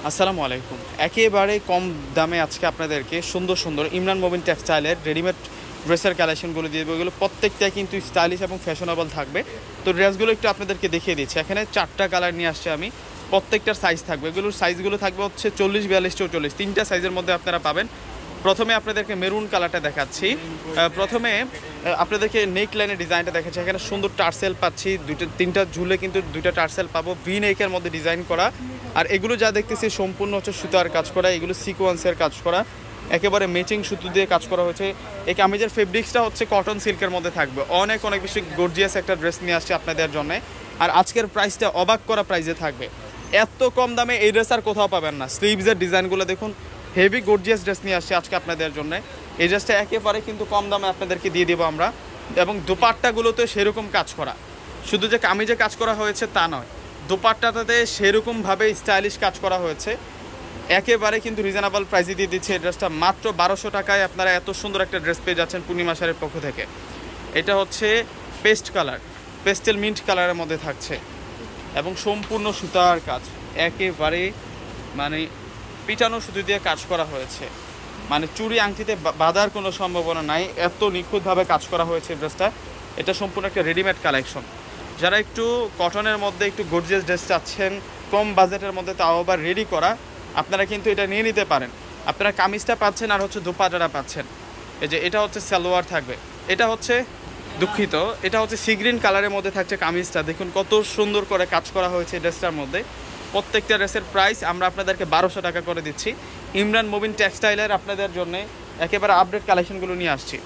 আসসালামু আলাইকুম। একেবারে কম দামে আজকে আপনাদেরকে সুন্দর সুন্দর ইমরান মোবিন টেক্সটাইলের রেডিমেড ড্রেসের কালেকশনগুলো দিয়ে দেবো। এগুলো প্রত্যেকটাই কিন্তু স্টাইলিশ এবং ফ্যাশনেবল থাকবে। তো ড্রেসগুলো একটু আপনাদেরকে দেখিয়ে দিচ্ছি। এখানে 4টা কালার নিয়ে আসছে আমি, প্রত্যেকটার সাইজ থাকবে। এগুলোর সাইজগুলো থাকবে হচ্ছে 40, 42, 44, 3টা সাইজের মধ্যে আপনারা পাবেন। প্রথমে আপনাদেরকে মেরুন কালারটা দেখাচ্ছি। প্রথমে আপনাদেরকে নেক লাইনের ডিজাইনটা দেখাচ্ছি। এখানে সুন্দর টার্সেল পাচ্ছি, 3টা ঝুলে কিন্তু 2টা টার্সেল পাবো, ভি নেকের মধ্যে ডিজাইন করা। আর এগুলো যা দেখতেছি সম্পূর্ণ হচ্ছে সুতার কাজ করা, এগুলো সিকোয়েন্সের কাজ করা, একেবারে ম্যাচিং সুতো দিয়ে কাজ করা হয়েছে। এই কামিজের ফেব্রিক্সটা হচ্ছে কটন সিল্কের মধ্যে থাকবে। অনেক অনেক বেশি গর্জিয়াস একটা ড্রেস নিয়ে আসছে আপনাদের জন্য। আর আজকের প্রাইসটা অবাক করা প্রাইসে থাকবে। এত কম দামে এই ড্রেস আর কোথাও পাবেন না। স্লিভসের ডিজাইনগুলো দেখুন, হেভি গর্জিয়াস ড্রেস নিয়ে আসছে আজকে আপনাদের জন্য। এই ড্রেসটা একেবারে কিন্তু কম দামে আপনাদেরকে দিয়ে দেবো আমরা। এবং দোপাট্টাগুলোতে সেরকম কাজ করা, শুধু যে কামিজে কাজ করা হয়েছে তা নয়, দোপাট্টাটাতে সেরকমভাবে স্টাইলিশ কাজ করা হয়েছে। একেবারে কিন্তু রিজনেবল প্রাইসে দিয়ে দিচ্ছে এই ড্রেসটা। মাত্র 1200 টাকায় আপনারা এত সুন্দর একটা ড্রেস পেয়ে যাচ্ছেন পূর্ণিমা শাড়ির পক্ষ থেকে। এটা হচ্ছে পেস্ট কালার, পেস্টেল মিন্ট কালারের মধ্যে থাকছে এবং সম্পূর্ণ সুতার কাজ, একেবারে মানে পিটানো সুতো দিয়ে কাজ করা হয়েছে। মানে চুড়ি আংটিতে বাঁধার কোনো সম্ভাবনা নাই, এত নিখুঁতভাবে কাজ করা হয়েছে ড্রেসটা। এটা সম্পূর্ণ একটা রেডিমেড কালেকশন। যারা একটু কটনের মধ্যে একটু গর্জিয়াস ড্রেস চাচ্ছেন, কম বাজেটের মধ্যে, তাও আবার রেডি করা, আপনারা কিন্তু এটা নিয়ে নিতে পারেন। আপনারা কামিজটা পাচ্ছেন আর হচ্ছে দোপাট্টাটা পাচ্ছেন। এই যে এটা হচ্ছে সালোয়ার থাকবে, এটা হচ্ছে দুঃখিত, এটা হচ্ছে সি গ্রিন কালারের মধ্যে থাকছে কামিজটা। দেখুন কত সুন্দর করে কাজ করা হয়েছে ড্রেসটার মধ্যে। প্রত্যেকটা ড্রেসের প্রাইস আমরা আপনাদেরকে 1200 টাকা করে দিচ্ছি। ইমরান মোবিন টেক্সটাইলের আপনাদের জন্য একেবারে আপডেট কালেকশনগুলো নিয়ে আসছি।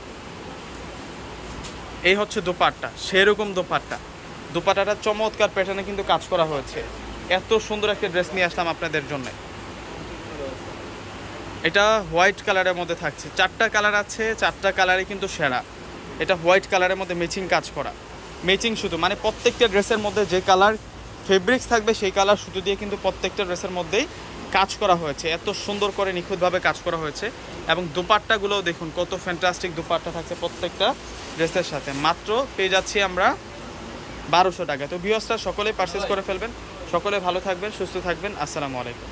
এই হচ্ছে দোপাট্টা, সেরকম দোপাট্টা, দোপাট্টাটা চমৎকার প্যাটার্নে কিন্তু কাজ করা হয়েছে। এত সুন্দর একটা ড্রেস নিয়ে আসলাম আপনাদের জন্য। এটা হোয়াইট কালারের মধ্যে থাকছে, 4টা কালার আছে, 4টা কালারই কিন্তু সেরা। এটা হোয়াইট কালারের মধ্যে ম্যাচিং কাজ করা, ম্যাচিং সুতো, মানে প্রত্যেকটা ড্রেসের মধ্যে যে কালার ফেব্রিক্স থাকবে সেই কালার সুতো দিয়ে কিন্তু প্রত্যেকটা ড্রেসের মধ্যেই কাজ করা হয়েছে। এত সুন্দর করে নিখুঁতভাবে কাজ করা হয়েছে। এবং দোপাট্টাগুলোও দেখুন কত ফ্যান্টাস্টিক দোপাট্টা থাকছে প্রত্যেকটা ড্রেসের সাথে। মাত্র পেয়ে যাচ্ছি আমরা 1200 টাকা। তো ভিউয়ার্সরা সকলেই পারচেস করে ফেলবেন। সকলে ভালো থাকবেন, সুস্থ থাকবেন। আসসালামু আলাইকুম।